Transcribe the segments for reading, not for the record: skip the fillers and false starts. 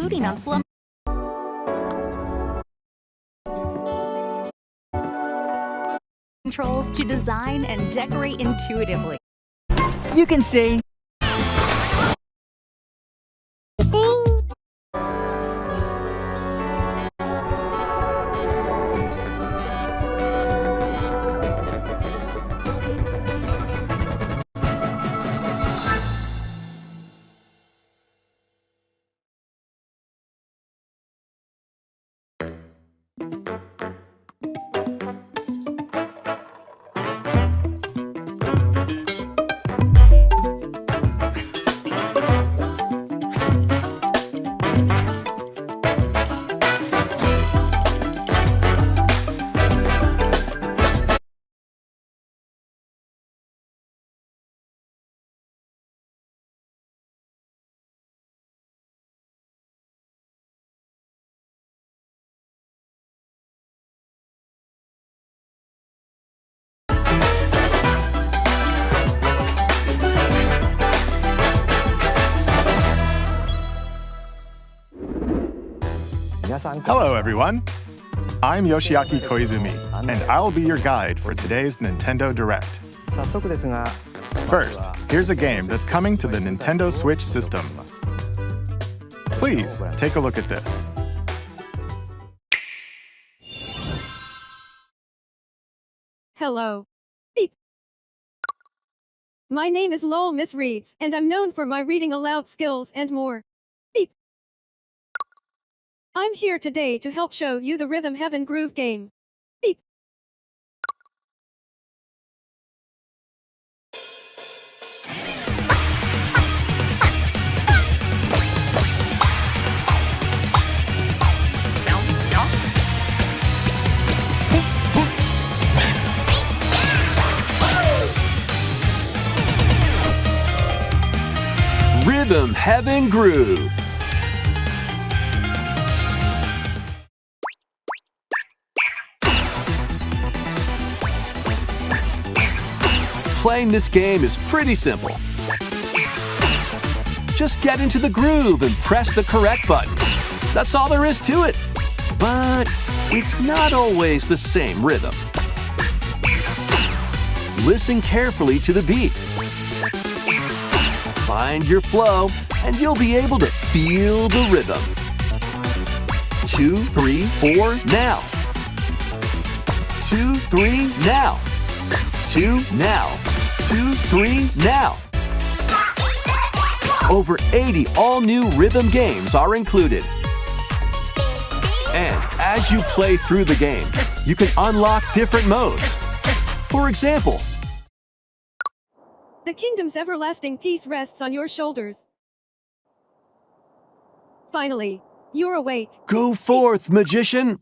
including on Slum controls to design and decorate intuitively. You can say, Hello, everyone. I'm Yoshiaki Koizumi, and I'll be your guide for today's Nintendo Direct. First, here's a game that's coming to the Nintendo Switch system. Please, take a look at this. Hello. Beep. My name is Lowell Miss Reads, and I'm known for my reading aloud skills and more. Beep. I'm here today to help show you the Rhythm Heaven Groove game. Beep. Rhythm Heaven Groove. Playing this game is pretty simple. Just get into the groove and press the correct button. That's all there is to it. But it's not always the same rhythm. Listen carefully to the beat. Find your flow, and you'll be able to feel the rhythm. 2, 3, 4, now. 2, 3, now. 2, now. 2, 3, now. Over 80 all-new rhythm games are included. And as you play through the game, you can unlock different modes. For example, The kingdom's everlasting peace rests on your shoulders. Finally, you're awake. go forth, magician,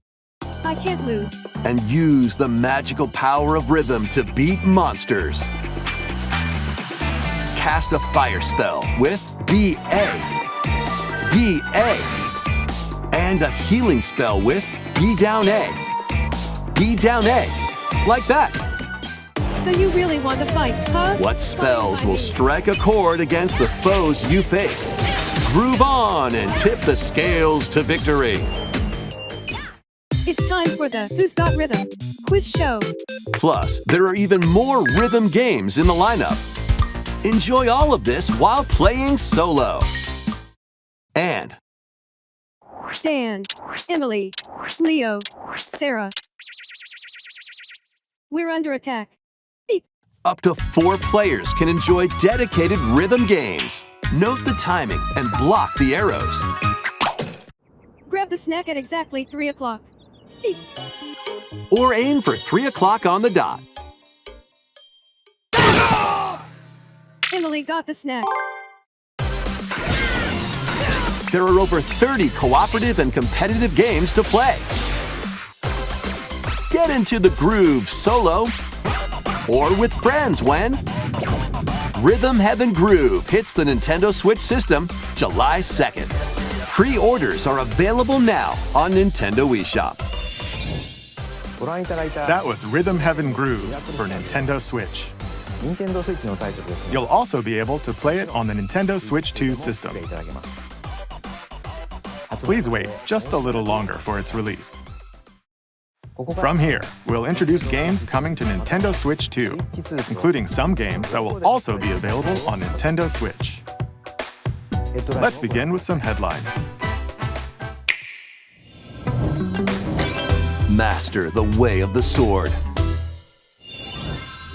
I can't lose. and use the magical power of rhythm to beat monsters. Cast a fire spell with BA, BA, and a healing spell with B down A, B down A, like that. So you really want to fight, huh? What spells will strike a chord against the foes you face? Groove on and tip the scales to victory. It's time for the Who's Got Rhythm quiz show. Plus, there are even more rhythm games in the lineup. Enjoy all of this while playing solo. And Dan, Emily, Leo, Sarah. We're under attack. Beep. up to 4 players can enjoy dedicated rhythm games. Note the timing and block the arrows. Grab the snack at exactly 3 o'clock. Beep. Or aim for 3 o'clock on the dot. Emily got the snack. There are over 30 cooperative and competitive games to play. Get into the groove solo or with friends when Rhythm Heaven Groove hits the Nintendo Switch system July 2nd. Pre-orders are available now on Nintendo eShop. That was Rhythm Heaven Groove for Nintendo Switch. You'll also be able to play it on the Nintendo Switch 2 system. Please wait just a little longer for its release. From here, we'll introduce games coming to Nintendo Switch 2, including some games that will also be available on Nintendo Switch. Let's begin with some headlines. Master the way of the sword.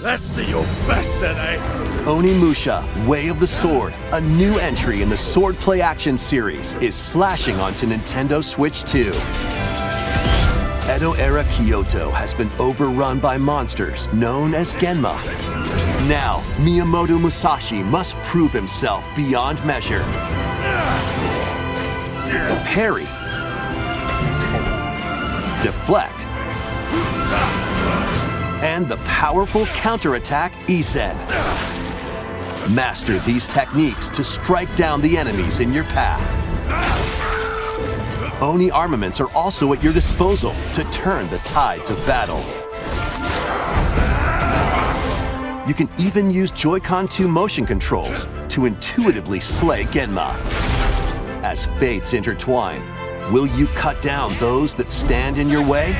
Let's see your best today. Onimusha, Way of the Sword, a new entry in the Sword Play Action series, is slashing onto Nintendo Switch 2. Edo-era Kyoto has been overrun by monsters known as Genma. Now, Miyamoto Musashi must prove himself beyond measure. Parry. Deflect. And the powerful counterattack Isen. Master these techniques to strike down the enemies in your path. Oni armaments are also at your disposal to turn the tides of battle. You can even use Joy-Con 2 motion controls to intuitively slay Genma. As fates intertwine, will you cut down those that stand in your way?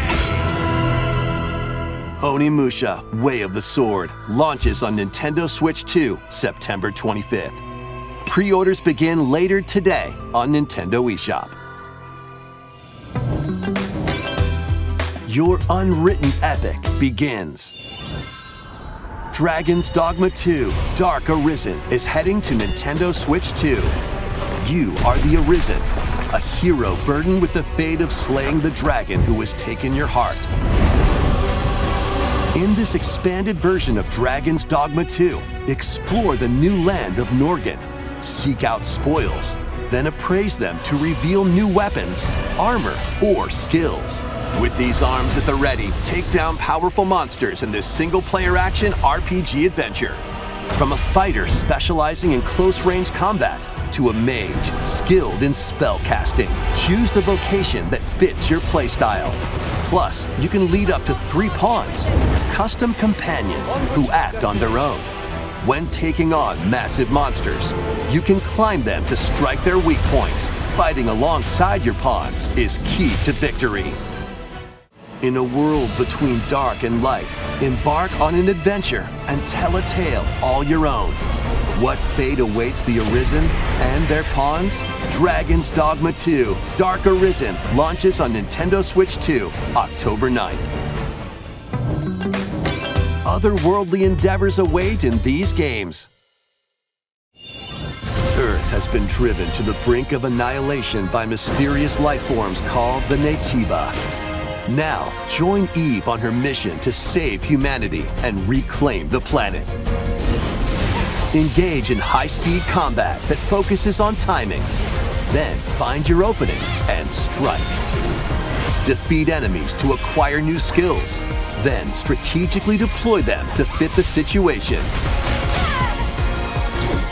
Onimusha, Way of the Sword, launches on Nintendo Switch 2, September 25th. Pre-orders begin later today on Nintendo eShop. Your unwritten epic begins. Dragon's Dogma 2: Dark Arisen is heading to Nintendo Switch 2. You are the Arisen, a hero burdened with the fate of slaying the dragon who has taken your heart. In this expanded version of Dragon's Dogma 2, explore the new land of Norgen, seek out spoils, then appraise them to reveal new weapons, armor, or skills. With these arms at the ready, take down powerful monsters in this single-player action RPG adventure. From a fighter specializing in close-range combat to a mage skilled in spellcasting, choose the vocation that fits your playstyle. Plus, you can lead up to 3 pawns, custom companions who act on their own. When taking on massive monsters, you can climb them to strike their weak points. Fighting alongside your pawns is key to victory. In a world between dark and light, embark on an adventure and tell a tale all your own. What fate awaits the Arisen and their pawns? Dragon's Dogma 2: Dark Arisen launches on Nintendo Switch 2, October 9th. Otherworldly endeavors await in these games. Earth has been driven to the brink of annihilation by mysterious life forms called the Naytiba. Now, join Eve on her mission to save humanity and reclaim the planet. Engage in high-speed combat that focuses on timing. Then find your opening and strike. Defeat enemies to acquire new skills. Then strategically deploy them to fit the situation.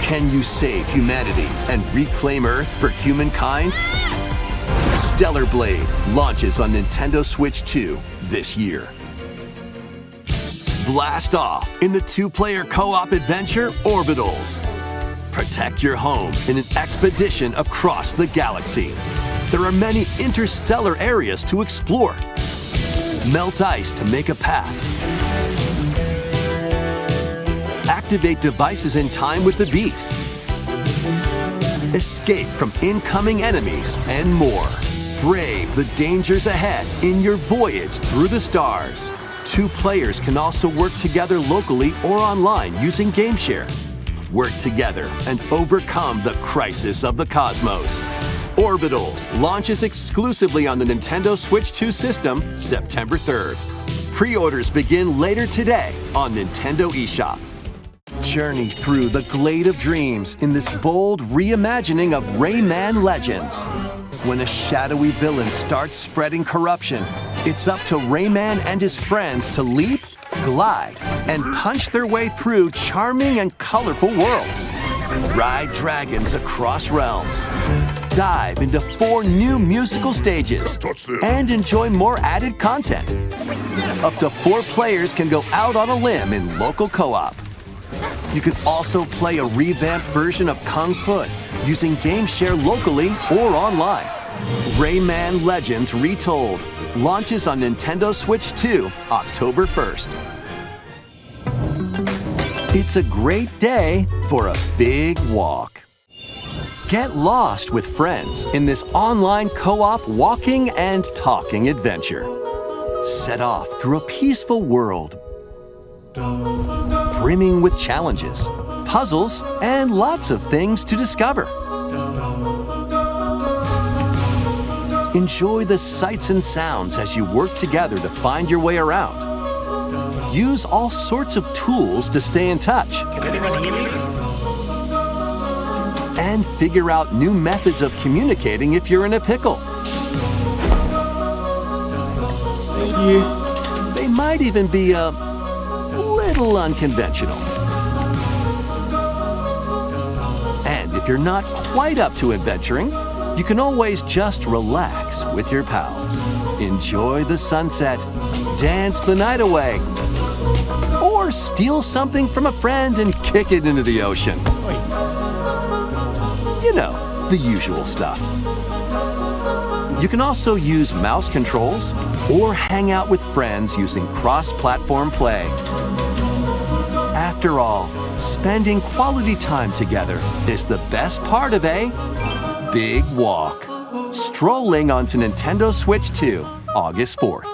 Can you save humanity and reclaim Earth for humankind? Stellar Blade launches on Nintendo Switch 2 this year. Blast off in the 2-player co-op adventure Orbitals. Protect your home in an expedition across the galaxy. There are many interstellar areas to explore. Melt ice to make a path. Activate devices in time with the beat. Escape from incoming enemies and more. Brave the dangers ahead in your voyage through the stars. 2 players can also work together locally or online using GameShare. Work together and overcome the crisis of the cosmos. Orbitals launches exclusively on the Nintendo Switch 2 system September 3rd. Pre-orders begin later today on Nintendo eShop. Journey through the Glade of Dreams in this bold reimagining of Rayman Legends. When a shadowy villain starts spreading corruption, it's up to Rayman and his friends to leap, glide, and punch their way through charming and colorful worlds. Ride dragons across realms. Dive into 4 new musical stages and enjoy more added content. Up to 4 players can go out on a limb in local co-op. You can also play a revamped version of Kung Fu using GameShare locally or online. Rayman Legends Retold launches on Nintendo Switch 2, October 1st. It's a great day for a big walk. Get lost with friends in this online co-op walking and talking adventure. Set off through a peaceful world, brimming with challenges, puzzles, and lots of things to discover. Enjoy the sights and sounds as you work together to find your way around. Use all sorts of tools to stay in touch. And figure out new methods of communicating if you're in a pickle. They might even be a little unconventional. And if you're not quite up to adventuring, you can always just relax with your pals. Enjoy the sunset, dance the night away, or steal something from a friend and kick it into the ocean. You know, the usual stuff. You can also use mouse controls or hang out with friends using cross-platform play. After all, spending quality time together is the best part of a big walk. Strolling onto Nintendo Switch 2, August 4th.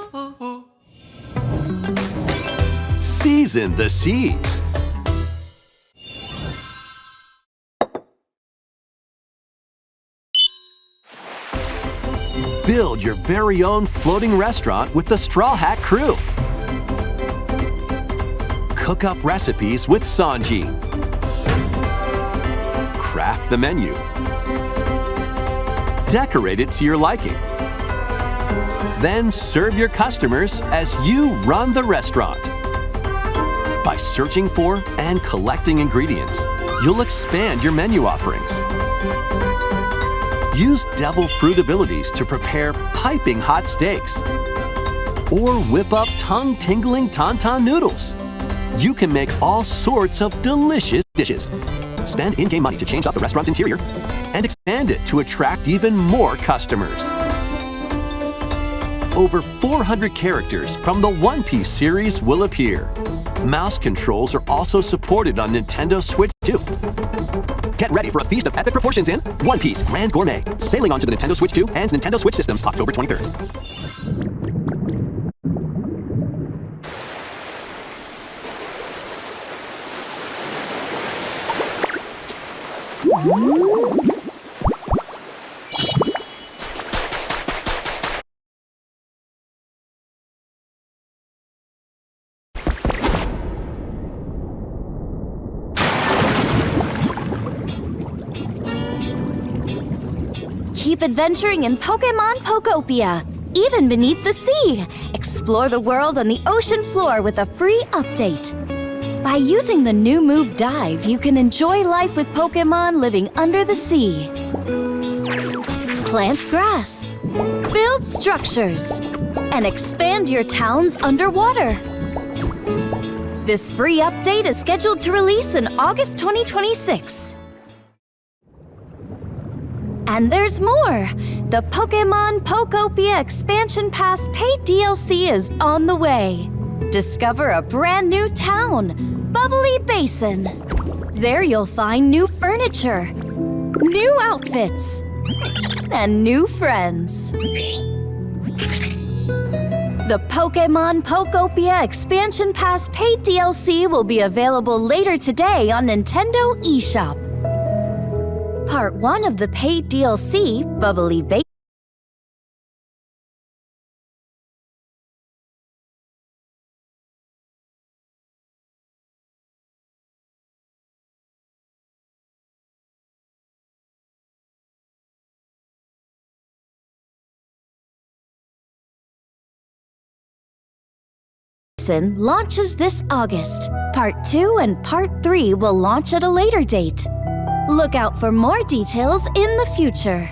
Season the Seas. Build your very own floating restaurant with the Straw Hat Crew. Cook up recipes with Sanji. Craft the menu. Decorate it to your liking. Then serve your customers as you run the restaurant. By searching for and collecting ingredients, you'll expand your menu offerings. Use devil fruit abilities to prepare piping hot steaks. Or whip up tongue-tingling tauntaun noodles. You can make all sorts of delicious dishes. Spend in-game money to change up the restaurant's interior and expand it to attract even more customers. Over 400 characters from the One Piece series will appear. Mouse controls are also supported on Nintendo Switch 2. Get ready for a feast of epic proportions in One Piece Grand Gourmet, sailing onto the Nintendo Switch 2 and Nintendo Switch systems October 23rd. Keep adventuring in Pokémon Pokopia, even beneath the sea. Explore the world on the ocean floor with a free update. By using the new move Dive, you can enjoy life with Pokémon living under the sea. Plant grass, build structures, and expand your towns underwater. This free update is scheduled to release in August 2026. And there's more! The Pokémon Pokopia Expansion Pass paid DLC is on the way. Discover a brand new town, Bubbly Basin. There you'll find new furniture, new outfits, and new friends. The Pokémon Pokopia Expansion Pass paid DLC will be available later today on Nintendo eShop. Part 1 of the paid DLC, Bubbly Basin, launches this August. Part 2 and Part 3 will launch at a later date. Look out for more details in the future.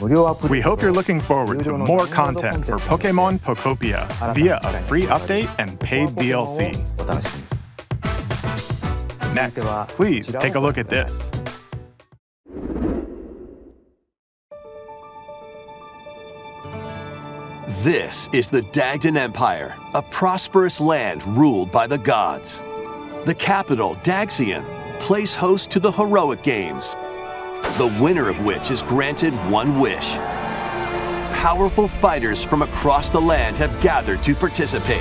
We hope you're looking forward to more content for Pokemon Pokopia via a free update and paid DLC. Next, please take a look at this. This is the Dagdan Empire, a prosperous land ruled by the gods. The capital, Daxian, plays host to the Heroic Games, the winner of which is granted one wish. Powerful fighters from across the land have gathered to participate.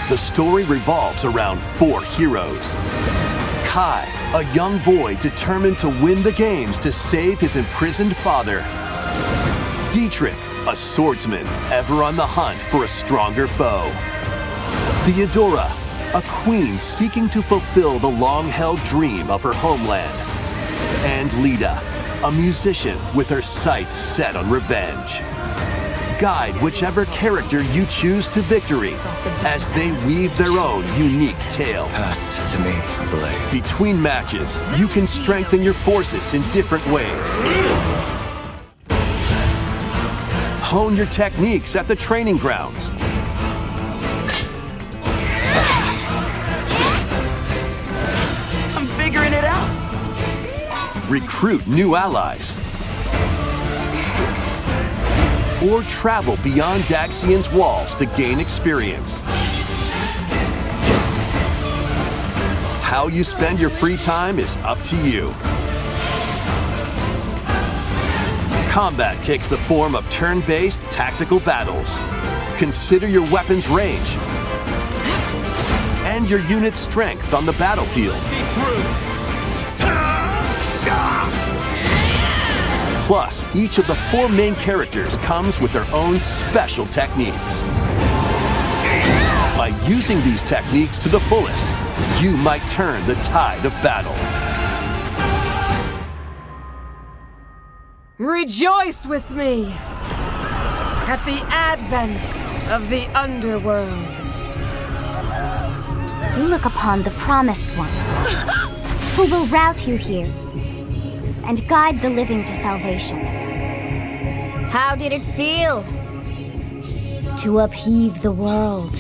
The story revolves around 4 heroes. Kai, a young boy determined to win the games to save his imprisoned father. Dietrich, a swordsman ever on the hunt for a stronger foe. Theodora, a queen seeking to fulfill the long-held dream of her homeland. And Lida, a musician with her sights set on revenge. Guide whichever character you choose to victory as they weave their own unique tale. Passed to me, blade. Between matches, you can strengthen your forces in different ways. Hone your techniques at the training grounds. I'm figuring it out. Recruit new allies. Or travel beyond Daxian's walls to gain experience. How you spend your free time is up to you. Combat takes the form of turn-based tactical battles. Consider your weapon's range and your unit's strengths on the battlefield. Plus, each of the 4 main characters comes with their own special techniques. By using these techniques to the fullest, you might turn the tide of battle. Rejoice with me at the advent of the underworld. You look upon the Promised One, who will route you here and guide the living to salvation. How did it feel? To upheave the world.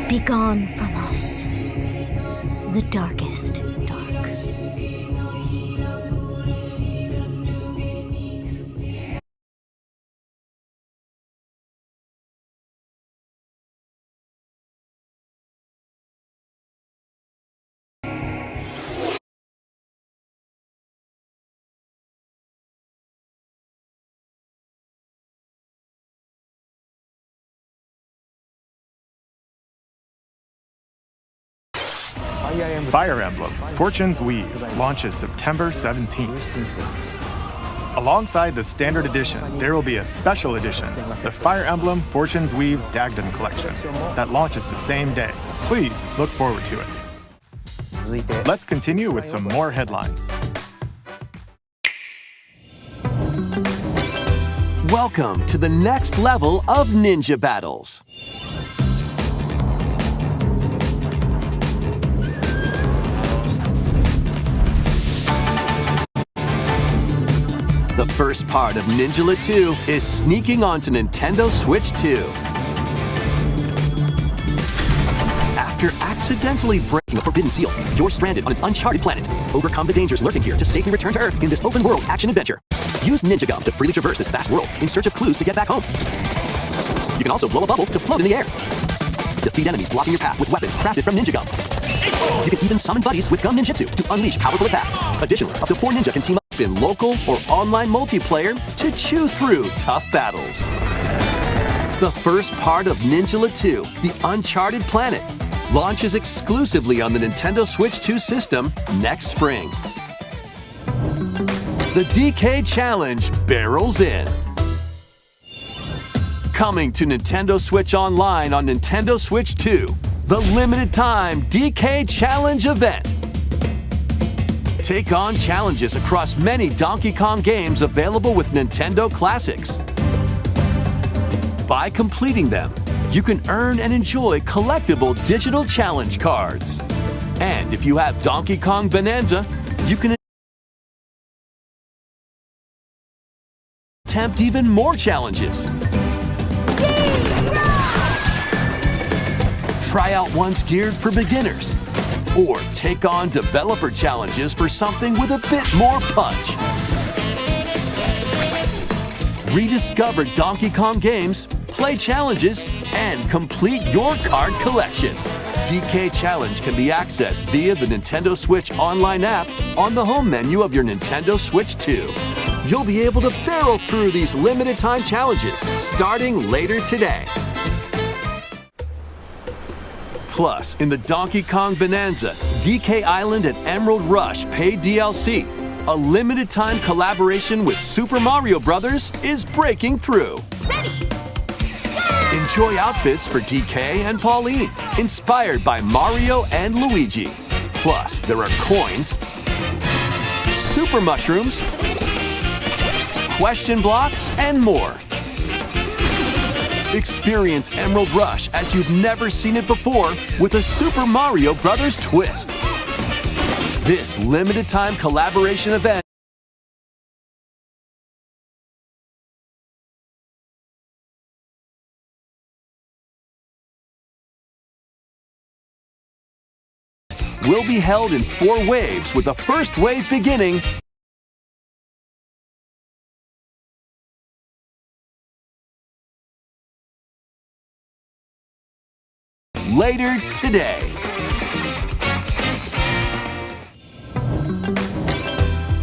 Begone from us, the darkest dark. Fire Emblem Fortune's Weave launches September 17th. Alongside the standard edition, there will be a special edition, the Fire Emblem Fortune's Weave Dagdan Collection, that launches the same day. Please look forward to it. Let's continue with some more headlines. Welcome to the next level of ninja battles. The first part of Ninjala 2 is sneaking onto Nintendo Switch 2. After accidentally breaking a forbidden seal, you're stranded on an uncharted planet. Overcome the dangers lurking here to safely return to Earth in this open-world action-adventure. Use Ninja Gum to freely traverse this vast world in search of clues to get back home. You can also blow a bubble to float in the air. Defeat enemies blocking your path with weapons crafted from Ninja Gum. You can even summon buddies with Gum Ninjutsu to unleash powerful attacks. Additionally, up to 4 ninja can team up in local or online multiplayer to chew through tough battles. The first part of Ninjala 2, The Uncharted Planet, launches exclusively on the Nintendo Switch 2 system next spring. The DK Challenge barrels in. Coming to Nintendo Switch Online on Nintendo Switch 2, the limited time DK Challenge event. Take on challenges across many Donkey Kong games available with Nintendo Classics. by completing them, you can earn and enjoy collectible digital challenge cards. And if you have Donkey Kong Bonanza, you can attempt even more challenges. Try out ones geared for beginners, or take on developer challenges for something with a bit more punch. Rediscover Donkey Kong games, play challenges, and complete your card collection. DK Challenge can be accessed via the Nintendo Switch online app on the home menu of your Nintendo Switch 2. You'll be able to barrel through these limited time challenges starting later today. Plus, in the Donkey Kong Bonanza, DK Island and Emerald Rush paid DLC, a limited time collaboration with Super Mario Bros. Is breaking through. Enjoy outfits for DK and Pauline, inspired by Mario and Luigi. Plus, there are coins, super mushrooms, question blocks, and more. Experience Emerald Rush as you've never seen it before with a Super Mario Bros. Twist. This limited time collaboration event will be held in 4 waves, with the first wave beginning later today.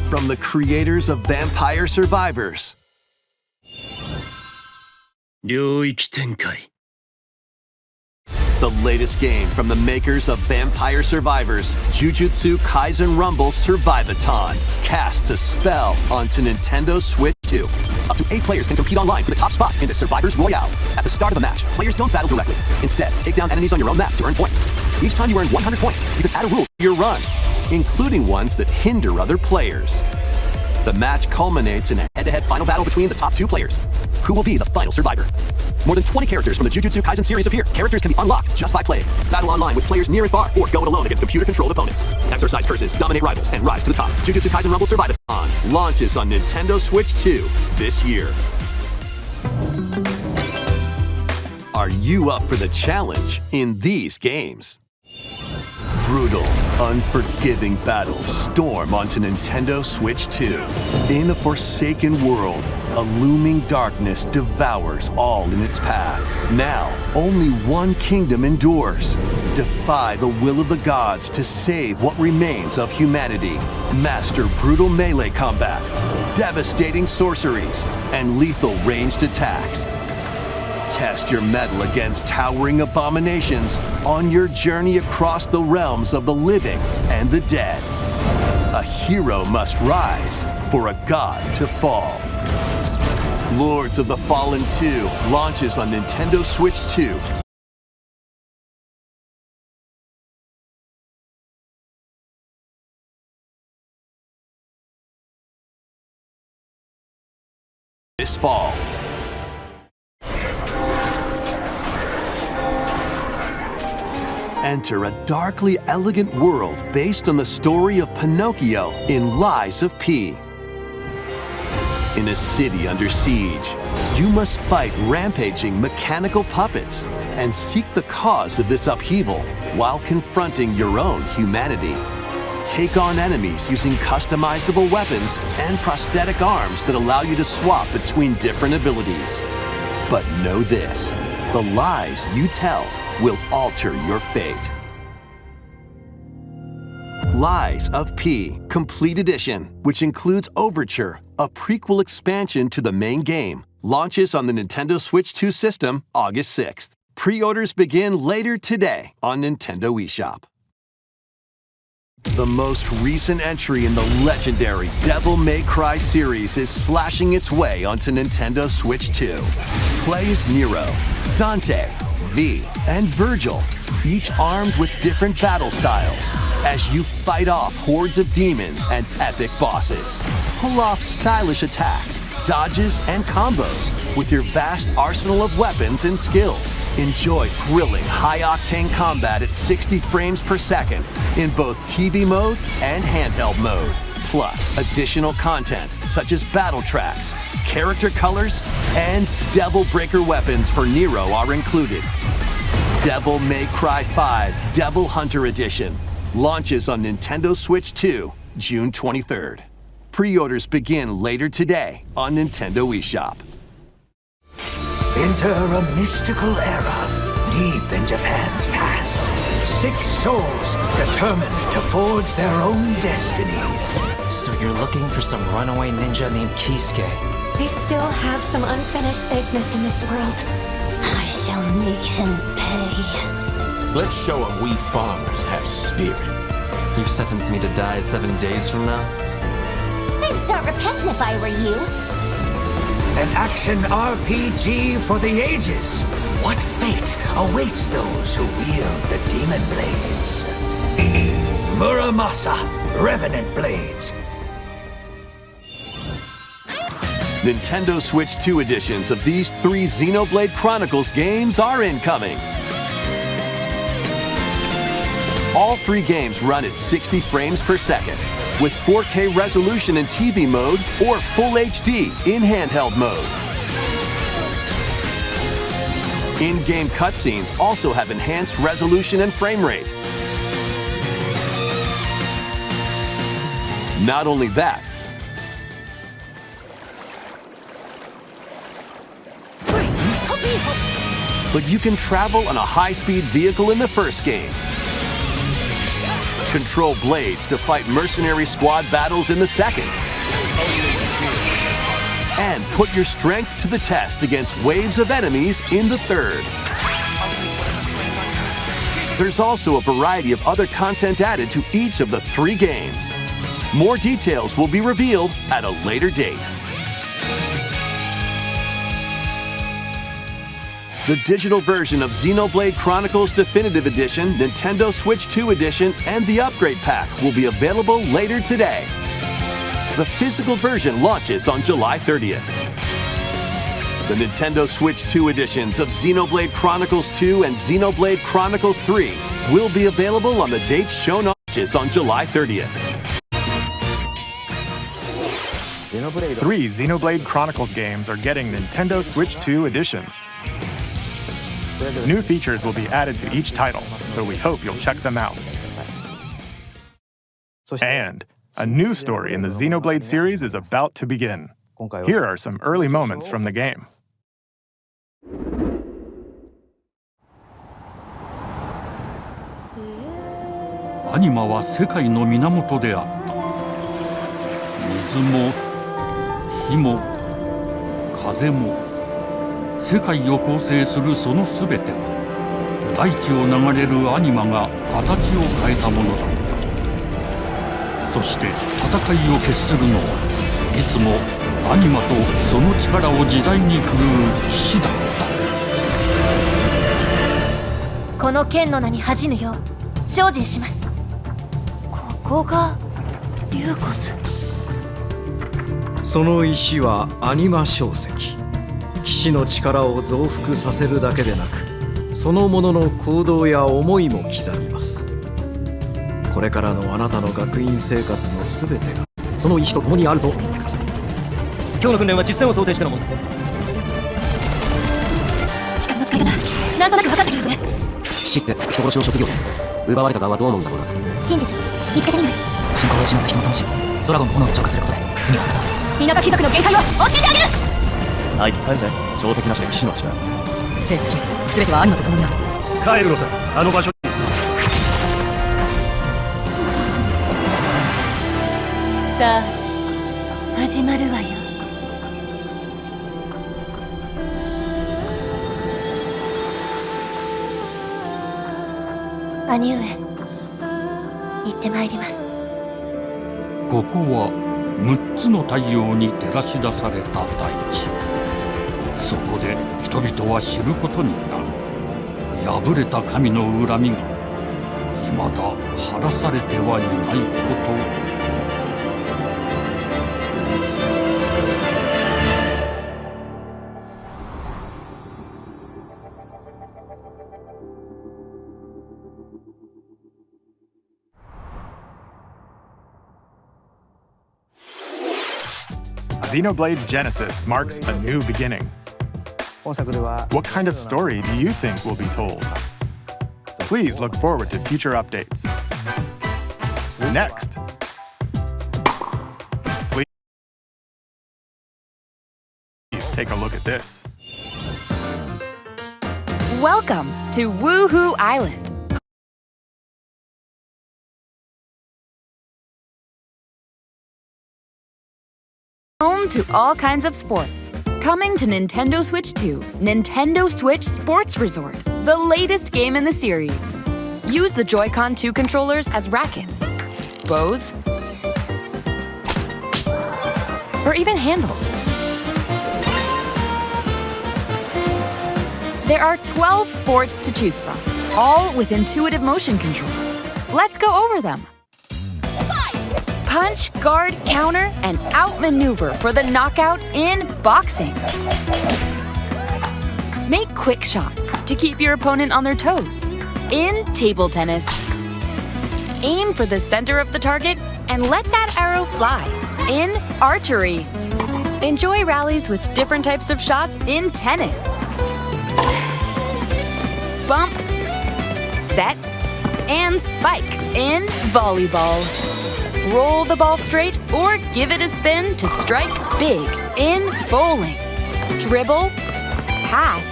From the creators of Vampire Survivors, 領域展開 the latest game from the makers of Vampire Survivors, Jujutsu Kaisen Rumble Survivathon, casts a spell onto Nintendo Switch 2. Up to 8 players can compete online for the top spot in the Survivors Royale. At the start of a match, players don't battle directly. Instead, take down enemies on your own map to earn points. Each time you earn 100 points, you can add a rule to your run, including ones that hinder other players. The match culminates in a head-to-head final battle between the top 2 players. Who will be the final survivor? More than 20 characters from the Jujutsu Kaisen series appear. Characters can be unlocked just by playing. Battle online with players near and far, or go it alone against computer-controlled opponents. Exercise curses, dominate rivals, and rise to the top. Jujutsu Kaisen Rumble Survivathon launches on Nintendo Switch 2 this year. Are you up for the challenge in these games? Brutal, unforgiving battles storm onto Nintendo Switch 2. In a forsaken world, a looming darkness devours all in its path. Now, only one kingdom endures. Defy the will of the gods to save what remains of humanity. Master brutal melee combat, devastating sorceries, and lethal ranged attacks. Test your mettle against towering abominations on your journey across the realms of the living and the dead. A hero must rise for a god to fall. Lords of the Fallen 2 launches on Nintendo Switch 2. This fall. Enter a darkly elegant world based on the story of Pinocchio in Lies of P. In a city under siege, you must fight rampaging mechanical puppets and seek the cause of this upheaval while confronting your own humanity. Take on enemies using customizable weapons and prosthetic arms that allow you to swap between different abilities. But know this, the lies you tell will alter your fate. Lies of P Complete Edition, which includes Overture, a prequel expansion to the main game, launches on the Nintendo Switch 2 system August 6th. Pre-orders begin later today on Nintendo eShop. The most recent entry in the legendary Devil May Cry series is slashing its way onto Nintendo Switch 2. Play as Nero, Dante, V, and Virgil, each armed with different battle styles, as you fight off hordes of demons and epic bosses. Pull off stylish attacks, dodges, and combos with your vast arsenal of weapons and skills. Enjoy thrilling, high-octane combat at 60 frames per second in both TV mode and handheld mode. Plus, additional content such as battle tracks, character colors, and Devil Breaker weapons for Nero are included. Devil May Cry 5 Devil Hunter Edition launches on Nintendo Switch 2, June 23rd. Pre-orders begin later today on Nintendo eShop. Enter a mystical era deep in Japan's past. 6 souls determined to forge their own destinies. So you're looking for some runaway ninja named Kisuke? They still have some unfinished business in this world. I shall make him pay. Let's show him we farmers have spirit. You've sentenced me to die 7 days from now? I'd start repenting if I were you. An action RPG for the ages. What fate awaits those who wield the demon blades? Muramasa, Revenant Blades. Nintendo Switch 2 editions of these 3 Xenoblade Chronicles games are incoming. All 3 games run at 60 frames per second, with 4K resolution in TV mode or Full HD in handheld mode. In-game cutscenes also have enhanced resolution and frame rate. Not only that, but you can travel on a high-speed vehicle in the first game, control blades to fight mercenary squad battles in the second, and put your strength to the test against waves of enemies in the third. There's also a variety of other content added to each of the 3 games. More details will be revealed at a later date. The digital version of Xenoblade Chronicles Definitive Edition, Nintendo Switch 2 Edition, and the Upgrade Pack will be available later today. The physical version launches on July 30th. The Nintendo Switch 2 editions of Xenoblade Chronicles 2 and Xenoblade Chronicles 3 will be available on the dates shown on launches on July 30th. 3 Xenoblade Chronicles games are getting Nintendo Switch 2 editions. New features will be added to each title, so we hope you'll check them out. And a new story in the Xenoblade series is about to begin. Here are some early moments from the game. アニマは世界の源であった。水も火も風も世界を構成するそのすべては大地を流れるアニマが形を変えたものだった。そして戦いを決するのはいつもアニマとその力を自在に振るう騎士だった。この剣の名に恥じぬよう精進します。ここがリューコス。その石はアニマ晶石。騎士の力を増幅させるだけでなく、そのものの行動や思いも刻みます。これからのあなたの学院生活のすべてがその石と共にあると思ってください。今日の訓練は実践を想定してのもの。力の使い方なんとなく分かってきますね。騎士って人殺しの職業で奪われた側はどう思うんだろうな。真実見つけてみない。信仰を失った人の魂ドラゴンの炎に浄化することで罪を田舎貴族の限界を教えてあげる。あいつ使えるぜ。定石なしで騎士の力。全たち全てはアニマと共にある。帰るのさ、あの場所に。さあ始まるわよ。兄上行ってまいります。ここは6つの太陽に照らし出された大地。そこで人々は知ることになる。破れた神の恨みが未だ晴らされてはいないことを。Xenoblade Genesis marks a new beginning. What kind of story do you think will be told? Please look forward to future updates. Next, please take a look at this. Welcome to Woohoo Island. Home to all kinds of sports. Coming to Nintendo Switch 2, Nintendo Switch Sports Resort, the latest game in the series. Use the Joy-Con 2 controllers as rackets, bows, or even handles. There are 12 sports to choose from, all with intuitive motion controls. Let's go over them. Punch, guard, counter, and outmaneuver for the knockout in boxing. Make quick shots to keep your opponent on their toes in table tennis. Aim for the center of the target and let that arrow fly in archery. Enjoy rallies with different types of shots in tennis. Bump, set, and spike in volleyball. Roll the ball straight or give it a spin to strike big in bowling. Dribble, pass,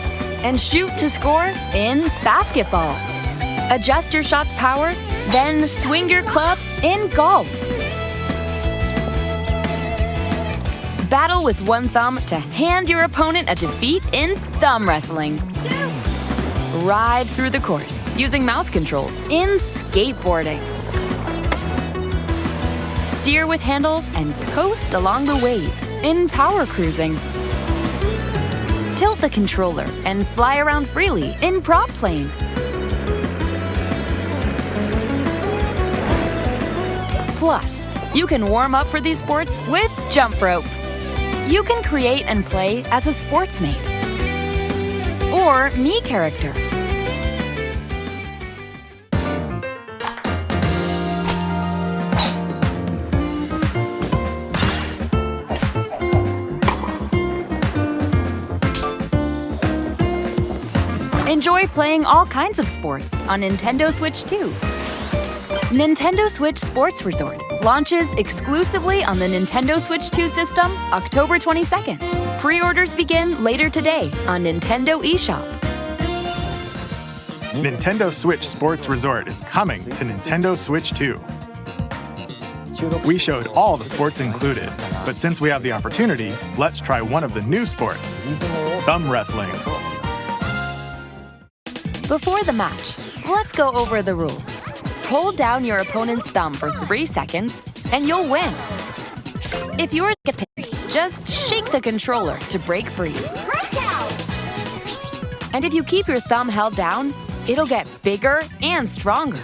and shoot to score in basketball. Adjust your shot's power, then swing your club in golf. Battle with one thumb to hand your opponent a defeat in thumb wrestling. Ride through the course using mouse controls in skateboarding. Steer with handles and coast along the waves in power cruising. Tilt the controller and fly around freely in prop plane. Plus, you can warm up for these sports with jump rope. You can create and play as a sportsmate or Mii character. Enjoy playing all kinds of sports on Nintendo Switch 2. Nintendo Switch Sports Resort launches exclusively on the Nintendo Switch 2 system October 22nd. Pre-orders begin later today on Nintendo eShop. Nintendo Switch Sports Resort is coming to Nintendo Switch 2. We showed all the sports included, but since we have the opportunity, let's try one of the new sports, thumb wrestling. Before the match, let's go over the rules. Hold down your opponent's thumb for 3 seconds, and you'll win. If yours gets pinned, just shake the controller to break free. And if you keep your thumb held down, it'll get bigger and stronger.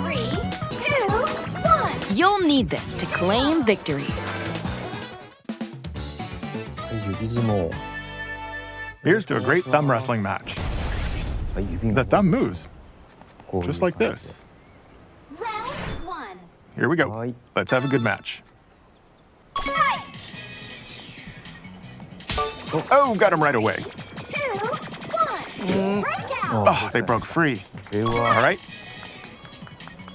3, 2, 1. You'll need this to claim victory. Here's to a great thumb wrestling match. The thumb moves, just like this. Round 1. Here we go. Let's have a good match. Oh, got him right away. 2, 1. Breakout. Oh, they broke free. All right.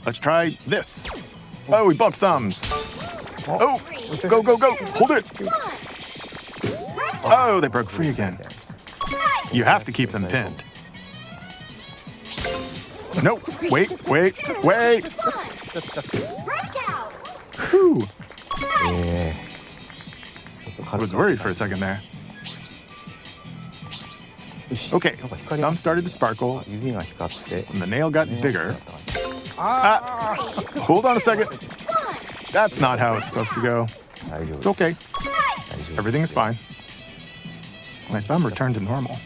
Let's try this. Oh, we bumped thumbs. Oh, go, go, go. Hold it. Oh, they broke free again. You have to keep them pinned. No, wait. Whew. I was worried for a second there. Okay, thumb started to sparkle, and the nail got bigger. Hold on a second. That's not how it's supposed to go. It's okay. Everything is fine. My thumb returned to normal.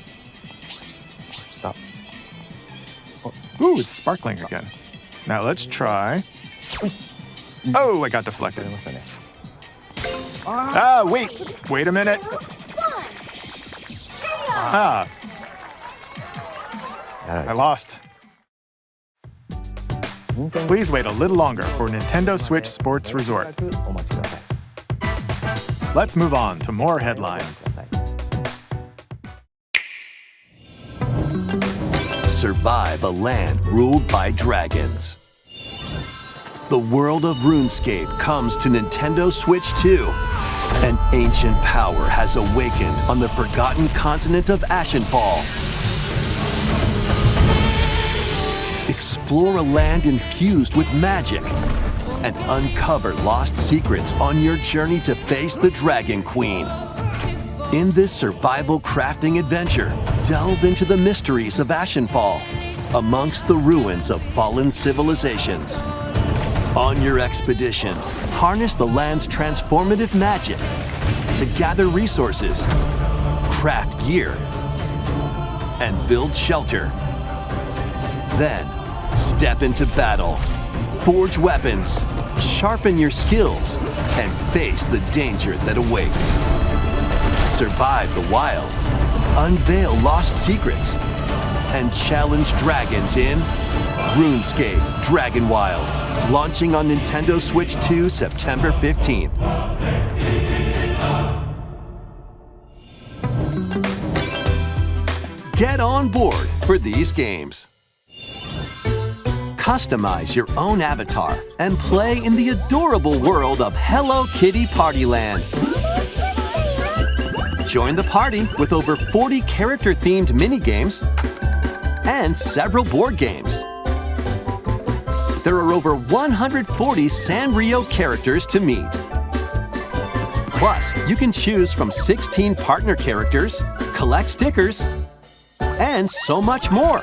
Ooh, it's sparkling again. Now let's try. Oh, I got deflected. Wait a minute. I lost. Please wait a little longer for Nintendo Switch Sports Resort. Let's move on to more headlines. Survive a land ruled by dragons. The world of RuneScape comes to Nintendo Switch 2. An ancient power has awakened on the forgotten continent of Ashenfall. Explore a land infused with magic and uncover lost secrets on your journey to face the Dragon Queen. In this survival crafting adventure, delve into the mysteries of Ashenfall amongst the ruins of fallen civilizations. On your expedition, harness the land's transformative magic to gather resources, craft gear, and build shelter. Then, step into battle, forge weapons, sharpen your skills, and face the danger that awaits. Survive the wilds, unveil lost secrets, and challenge dragons in RuneScape Dragon Wilds, launching on Nintendo Switch 2 September 15th. Get on board for these games. Customize your own avatar and play in the adorable world of Hello Kitty Partyland. Join the party with over 40 character-themed minigames and several board games. There are over 140 Sanrio characters to meet. Plus, you can choose from 16 partner characters, collect stickers, and so much more.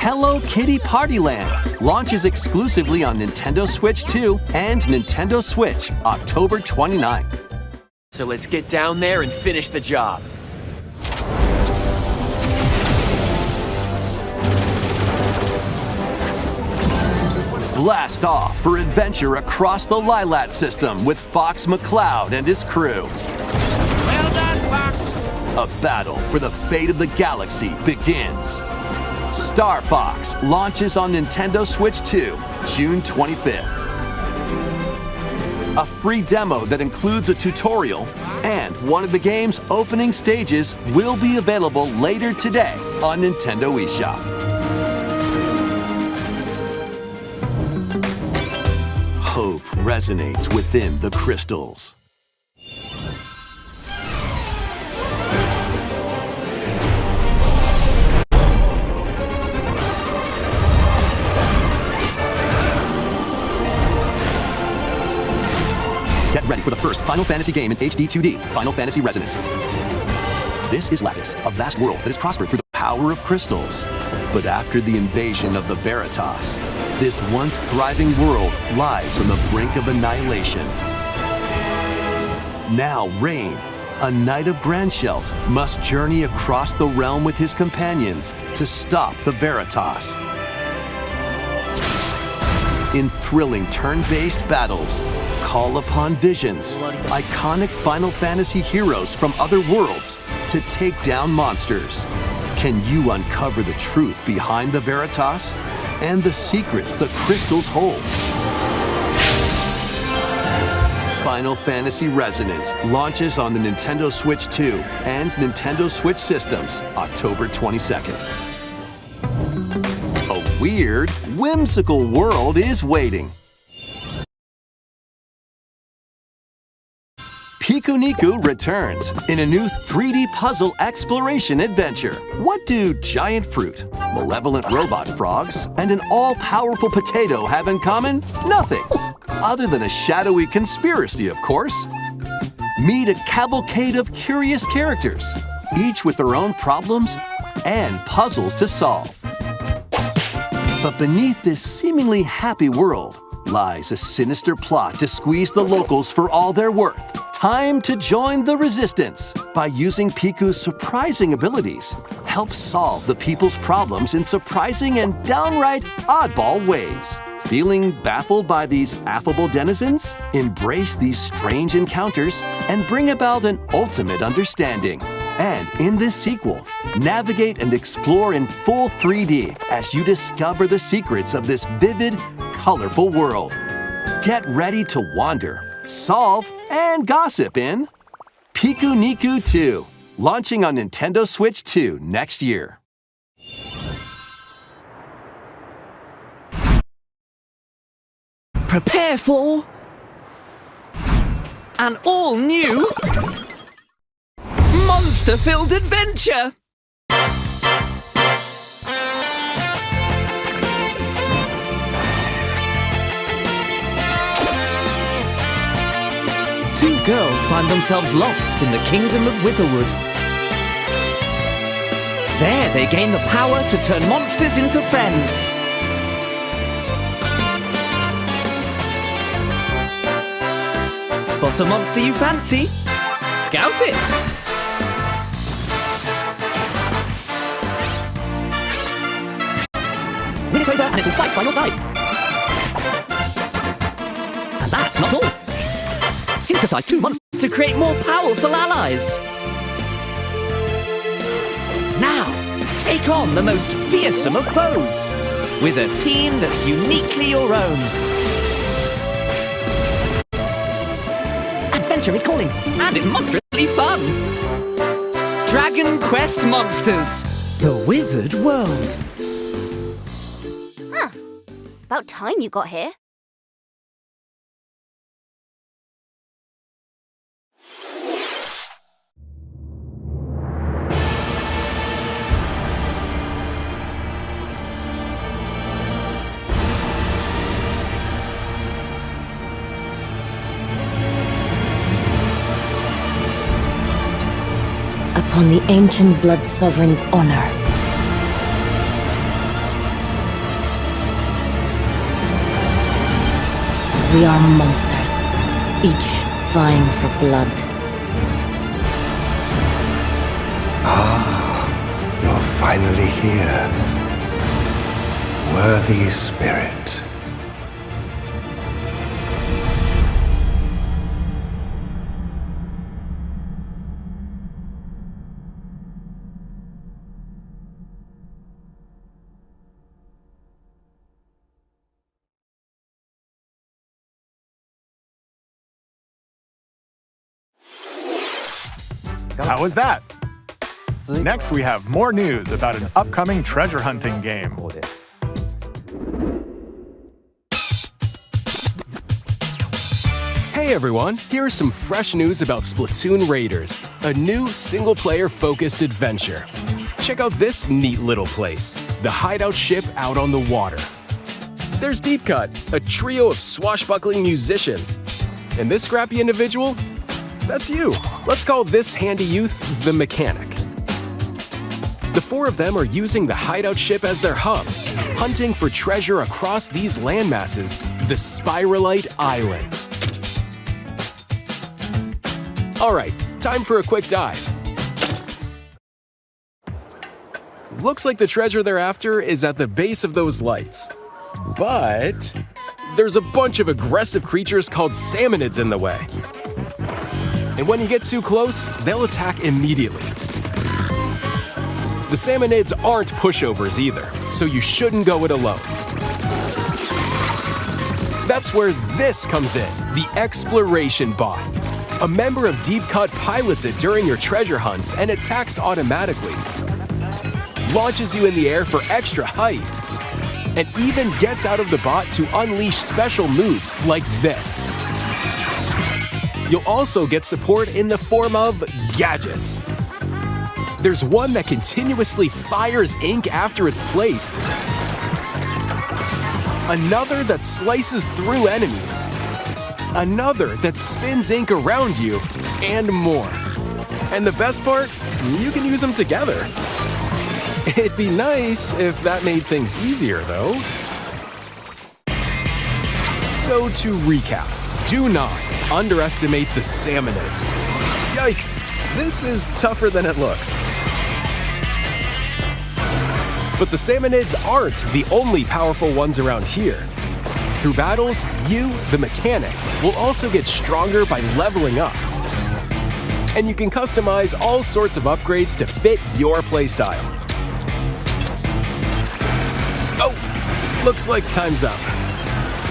Hello Kitty Partyland launches exclusively on Nintendo Switch 2 and Nintendo Switch October 29th. So let's get down there and finish the job. Blast off for adventure across the Lylat system with Fox McCloud and his crew. Well done, Fox! A battle for the fate of the galaxy begins. Star Fox launches on Nintendo Switch 2, June 25th. A free demo that includes a tutorial and one of the game's opening stages will be available later today on Nintendo eShop. Hope resonates within the crystals. Get ready for the first Final Fantasy game in HD 2D, Final Fantasy Resonance. This is Lattice, a vast world that has prospered through the power of crystals. But after the invasion of the Veritas, this once thriving world lies on the brink of annihilation. Now Rain, a knight of Grandshelt, must journey across the realm with his companions to stop the Veritas. In thrilling turn-based battles, call upon visions, iconic Final Fantasy heroes from other worlds, to take down monsters. Can you uncover the truth behind the Veritas and the secrets the crystals hold? Final Fantasy Resonance launches on the Nintendo Switch 2 and Nintendo Switch systems October 22nd. A weird, whimsical world is waiting. Pikuniku returns in a new 3D puzzle exploration adventure. What do giant fruit, malevolent robot frogs, and an all-powerful potato have in common? Nothing, other than a shadowy conspiracy, of course. Meet a cavalcade of curious characters, each with their own problems and puzzles to solve. But beneath this seemingly happy world lies a sinister plot to squeeze the locals for all they're worth. Time to join the resistance. By using Piku's surprising abilities, help solve the people's problems in surprising and downright oddball ways. Feeling baffled by these affable denizens? Embrace these strange encounters and bring about an ultimate understanding. And in this sequel, navigate and explore in full 3D as you discover the secrets of this vivid, colorful world. Get ready to wander, solve, and gossip in Piku Niku 2, launching on Nintendo Switch 2 next year. Prepare for an all-new monster-filled adventure! Two girls find themselves lost in the kingdom of Witherwood. There they gain the power to turn monsters into friends. Spot a monster you fancy? Scout it! Win it over and it will fight by your side. And that's not all. Synthesize two monsters to create more powerful allies. Now, take on the most fearsome of foes with a team that's uniquely your own. Adventure is calling, and it's monstrously fun! Dragon Quest Monsters, the Withered World. Huh. About time you got here. Upon the ancient blood sovereign's honor. We are monsters, each vying for blood. Ah, you're finally here. Worthy spirit. How was that? Next, we have more news about an upcoming treasure hunting game. Hey everyone, here is some fresh news about Splatoon Raiders, a new single-player focused adventure. Check out this neat little place, the hideout ship out on the water. There's Deep Cut, a trio of swashbuckling musicians. And this scrappy individual? That's you. Let's call this handy youth the Mechanic. The four of them are using the hideout ship as their hub, hunting for treasure across these landmasses, the Spiralite Islands. Alright, time for a quick dive. Looks like the treasure they're after is at the base of those lights. But there's a bunch of aggressive creatures called salmonids in the way. And when you get too close, they'll attack immediately. The salmonids aren't pushovers either, so you shouldn't go it alone. That's where this comes in, the Exploration Bot. A member of Deep Cut pilots it during your treasure hunts and attacks automatically. Launches you in the air for extra height. And even gets out of the bot to unleash special moves like this. You'll also get support in the form of gadgets. There's one that continuously fires ink after it's placed. Another that slices through enemies. Another that spins ink around you, and more. And the best part, you can use them together. It'd be nice if that made things easier, though. So to recap, do not underestimate the salmonids. Yikes, this is tougher than it looks. But the salmonids aren't the only powerful ones around here. Through battles, you, the Mechanic, will also get stronger by leveling up. And you can customize all sorts of upgrades to fit your playstyle. Oh, looks like time's up.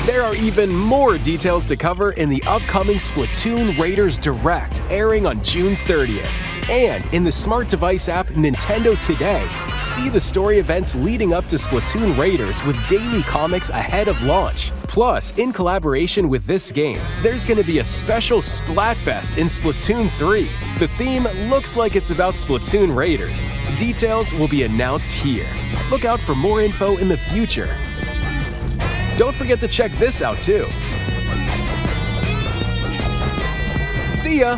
There are even more details to cover in the upcoming Splatoon Raiders Direct, airing on June 30th. And in the smart device app Nintendo Today, see the story events leading up to Splatoon Raiders with daily comics ahead of launch. Plus, in collaboration with this game, there's going to be a special Splatfest in Splatoon 3. The theme looks like it's about Splatoon Raiders. Details will be announced here. Look out for more info in the future. Don't forget to check this out too. See ya!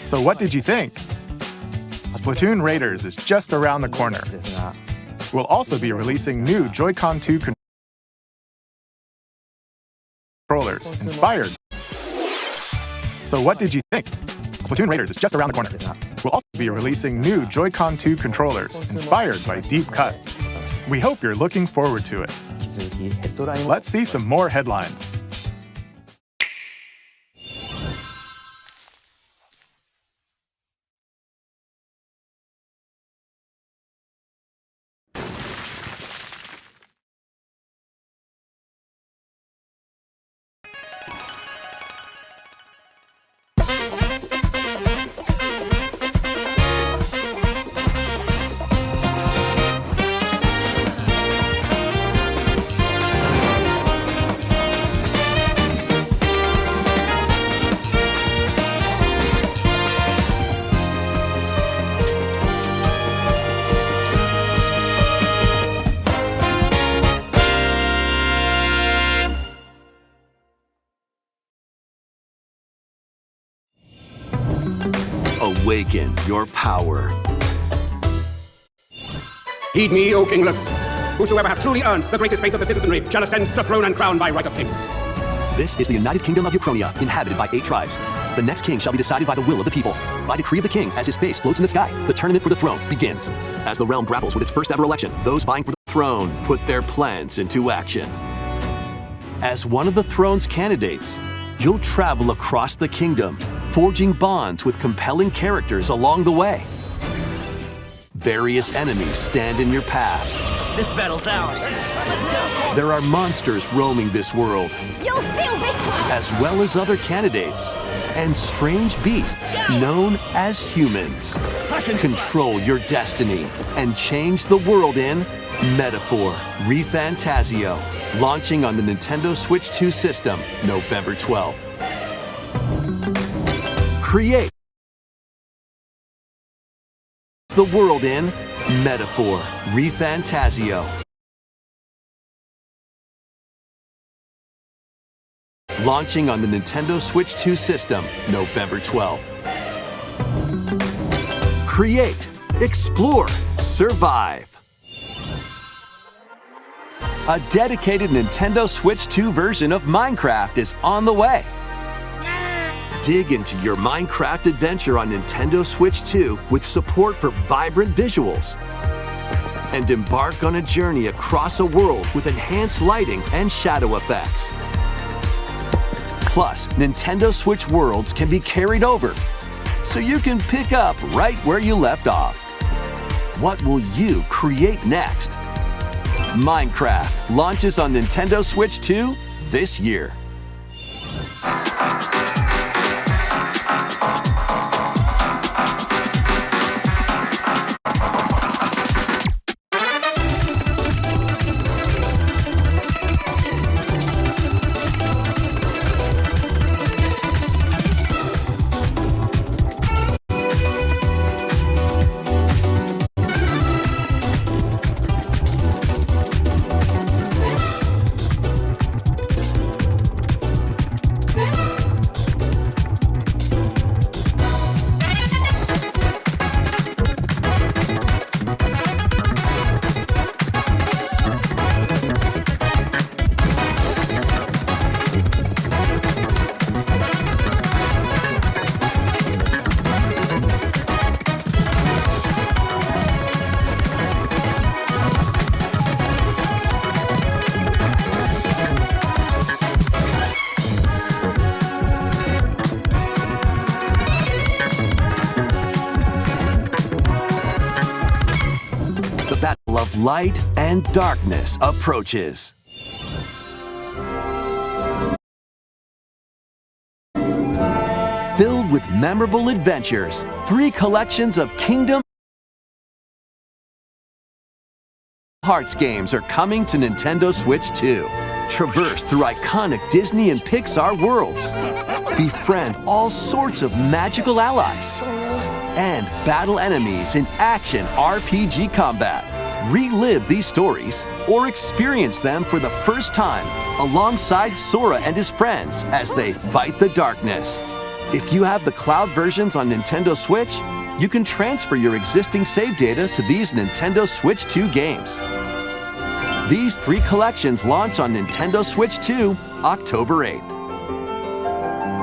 So what did you think? Splatoon Raiders is just around the corner. We'll also be releasing new Joy-Con 2 controllers inspired. So what did you think? Splatoon Raiders is just around the corner. We'll also be releasing new Joy-Con 2 controllers inspired by Deep Cut. We hope you're looking forward to it. Let's see some more headlines. Awaken your power. Heed me, O kingless. Whosoever hath truly earned the greatest faith of the citizenry shall ascend to throne and crown by right of kings. This is the United Kingdom of Uchronia, inhabited by 8 tribes. The next king shall be decided by the will of the people. By decree of the king, as his face floats in the sky, the tournament for the throne begins. As the realm grapples with its first ever election, those vying for the throne put their plans into action. As one of the throne's candidates, you'll travel across the kingdom, forging bonds with compelling characters along the way. Various enemies stand in your path. This battle's ours. There are monsters roaming this world, You'll feel this one! as well as other candidates, and strange beasts known as humans. Control your destiny and change the world in Metaphor ReFantazio, launching on the Nintendo Switch 2 system November 12th. Create the world in Metaphor ReFantazio, launching on the Nintendo Switch 2 system November 12th. Create, explore, survive. A dedicated Nintendo Switch 2 version of Minecraft is on the way. Dig into your Minecraft adventure on Nintendo Switch 2 with support for vibrant visuals. And embark on a journey across a world with enhanced lighting and shadow effects. Plus, Nintendo Switch worlds can be carried over, so you can pick up right where you left off. What will you create next? Minecraft launches on Nintendo Switch 2 this year. light and darkness approaches. Filled with memorable adventures, 3 collections of Kingdom Hearts games are coming to Nintendo Switch 2. Traverse through iconic Disney and Pixar worlds. Befriend all sorts of magical allies. And battle enemies in action RPG combat. Relive these stories or experience them for the first time alongside Sora and his friends as they fight the darkness. If you have the cloud versions on Nintendo Switch, you can transfer your existing save data to these Nintendo Switch 2 games. These 3 collections launch on Nintendo Switch 2 October 8th.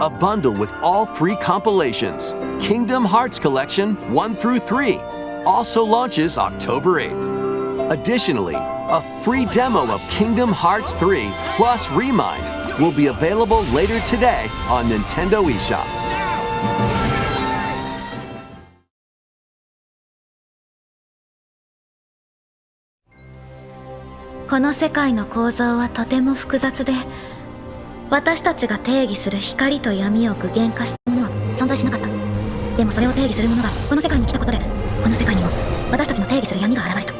A bundle with all 3 compilations, Kingdom Hearts Collection 1 through 3, also launches October 8th. Additionally, a free demo of Kingdom Hearts 3 plus Remind will be available later today on Nintendo eShop. この世界の構造はとても複雑で、私たちが定義する光と闇を具現化したものは存在しなかった。でもそれを定義するものがこの世界に来たことで、この世界にも私たちの定義する闇が現れた。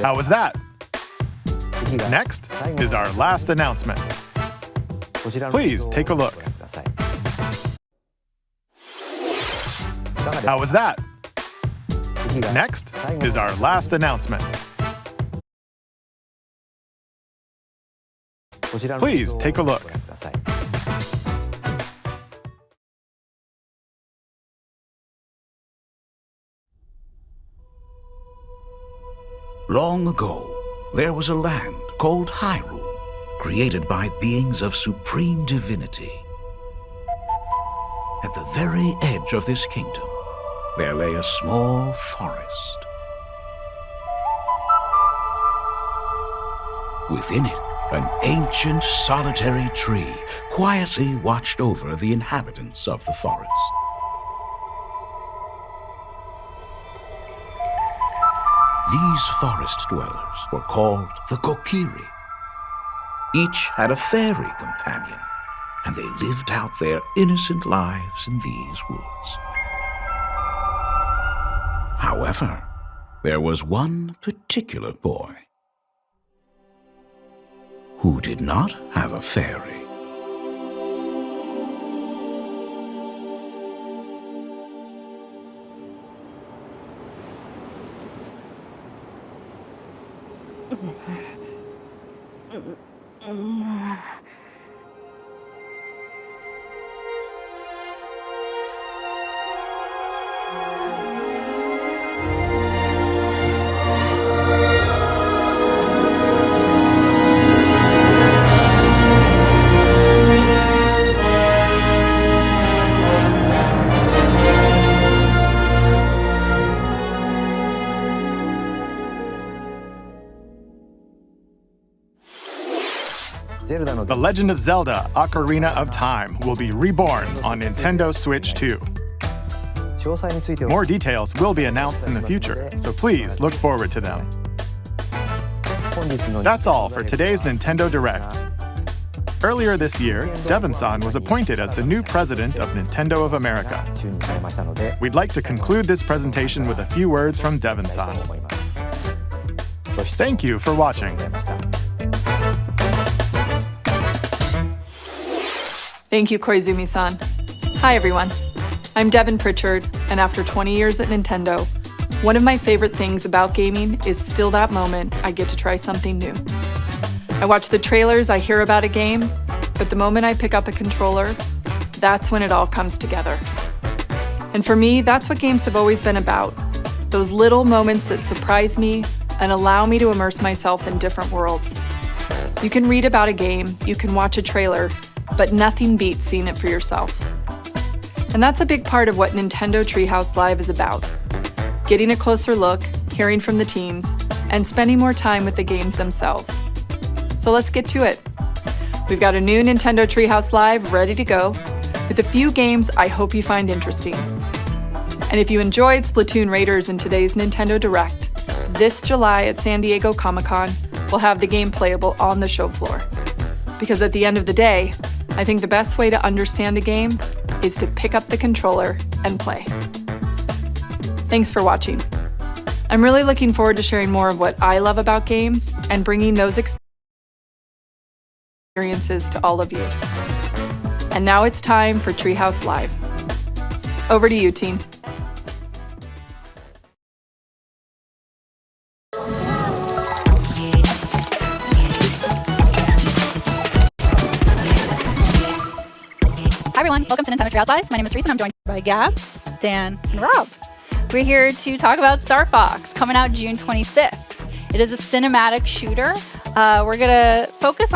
How was that? Next is our last announcement. Please take a look. How was that? Next is our last announcement. Please take a look. Long ago, there was a land called Hyrule, created by beings of supreme divinity. At the very edge of this kingdom, there lay a small forest. Within it, an ancient solitary tree quietly watched over the inhabitants of the forest. These forest dwellers were called the Kokiri. Each had a fairy companion, and they lived out their innocent lives in these woods. However, there was one particular boy who did not have a fairy. The Legend of Zelda: Ocarina of Time will be reborn on Nintendo Switch 2. More details will be announced in the future, so please look forward to them. That's all for today's Nintendo Direct. Earlier this year, Devon-san was appointed as the new president of Nintendo of America. We'd like to conclude this presentation with a few words from Devon-san. Thank you for watching. Thank you, Koizumi-san. Hi, everyone. I'm Devon Pritchard, and after 20 years at Nintendo, one of my favorite things about gaming is still that moment I get to try something new. I watch the trailers, I hear about a game, but the moment I pick up a controller, that's when it all comes together. And for me, that's what games have always been about. Those little moments that surprise me and allow me to immerse myself in different worlds. You can read about a game, you can watch a trailer, but nothing beats seeing it for yourself. And that's a big part of what Nintendo Treehouse Live is about. Getting a closer look, hearing from the teams, and spending more time with the games themselves. So let's get to it. We've got a new Nintendo Treehouse Live ready to go, with a few games I hope you find interesting. And if you enjoyed Splatoon Raiders in today's Nintendo Direct, this July at San Diego Comic-Con, we'll have the game playable on the show floor. Because at the end of the day, I think the best way to understand a game is to pick up the controller and play. Thanks for watching. I'm really looking forward to sharing more of what I love about games and bringing those experiences to all of you. And now it's time for Treehouse Live. Over to you, team. Hi everyone, welcome to Nintendo Treehouse Live. My name is Teresa and I'm joined by Gab, Dan, and Rob. We're here to talk about Star Fox, coming out June 25th. It is a cinematic shooter. We're gonna focus